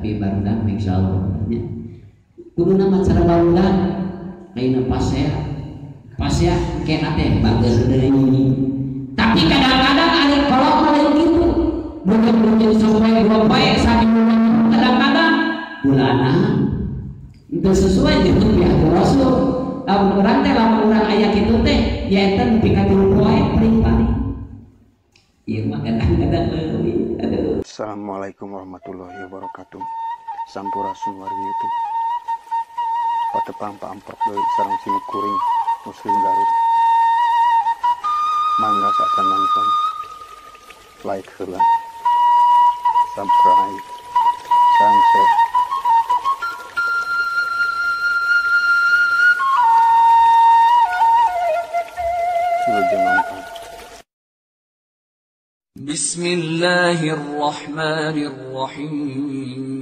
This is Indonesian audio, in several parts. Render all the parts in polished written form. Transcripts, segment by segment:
tapi barudak insyaallah kudu nama cara barudak ayeuna pasea kena teh bager deui tapi kadang-kadang ada kolot lain gitu bukan sampai 2 poe sami kadang-kadang bulana itu sesuai dengan pihak Rasul lamun urang teh lamun urang aya kitu teh ya eta nepi ka 3 poe paling ieu mah kadang-kadang leuwih aduh. Assalamualaikum warahmatullahi wabarakatuh. Sampurasun wargi YouTube. Patepang pa amprok deui sareng si kuring Muslim Garut. Mangga saatan nonton. Like heula. Subscribe. Sareng share. Wilujeng nonton. Bismillahirrahmanirrahim.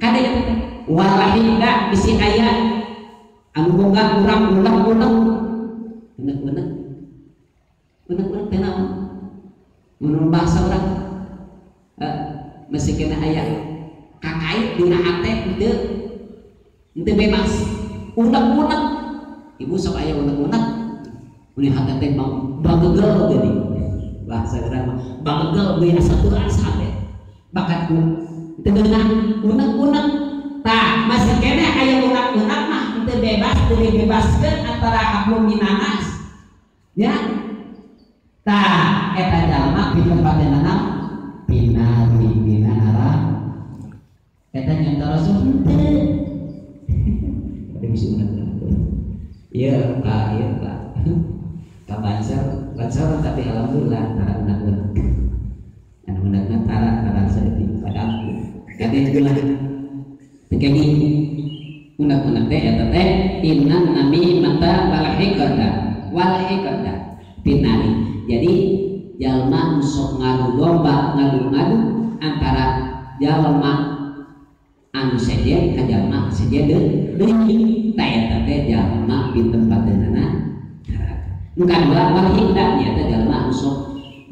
Kada walahinda bisi aya anu boga urang ulang-ulang unek-unek teh naon mun bahasa urang masih kena aya kakait dina hate teu bebas unek-unek ibu sok aya unek-unek mun hate teh bagegel geuning bahasa urang mah bagegel deui asa teuas hate bakat teu geunah unek-unek tah masih kene aya unek-unek mah teu bebas teu dibebaskeun antara hablum minanas ya tah eta jalma di tempatna naon pinari pinara eta nyata Rasul teu ada bisa unek-unek iya kak banser tapi alhamdulillah tara unek-unek anu unek-unek tara sedih padahal kade geulah tekeni unek-unek teh eta teh innan nami mata wal hikada pinari jadi jalma sok ngadu domba ngadu antara jalma anu sejen ka jalma sejen deui ta eta teh jalma di tempatna bukan wal hikda nya teh jalma anu sok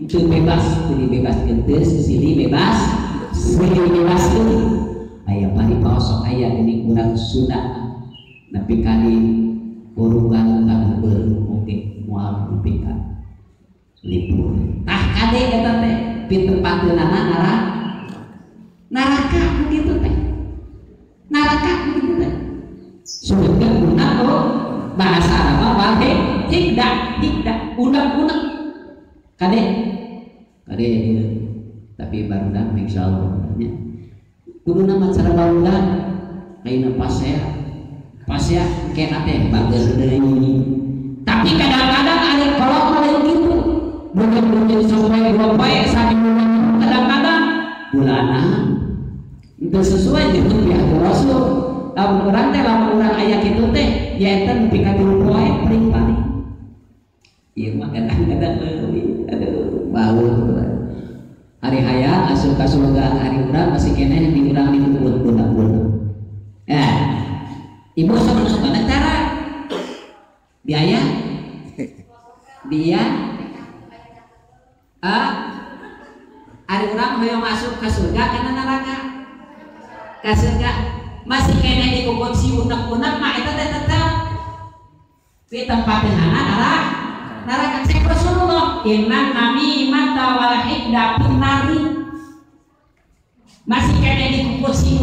teu bebas teu dibebaskeun teu sisili bebas aya bari paosok aya geuning urang Sunda nepi kali kurungan tanggeul oge moal nepi ka libur tah kade eta teh pi tempatna neraka begitu teh surga guna bahasa Arab wal hikda unek-unek kade tapi barudak insyaallah kudu nama cara barudak ayeuna pasea kena teh bager deui tapi kadang-kadang ada kolot lain gitu bukan sampai 2 poe sami kadang-kadang bulana itu sesuai dengan pihak Rasul lamun urang teh lamun urang aya kitu teh ya eta nepi ka 3 poe paling ieu mah kadang-kadang leuwih aduh bau hari hayang asup ka surga hari urang masih keneh di urang di budak-budak ya ibu sok cara biaya hari urang hoyong masuk ke surga kana neraka ka surga masih keneh dikukut si unek-unek mah eta teh tetep di tempatna neraka cek Rasulullah innan nami mata wal hikda pinari masih kena dikumpul si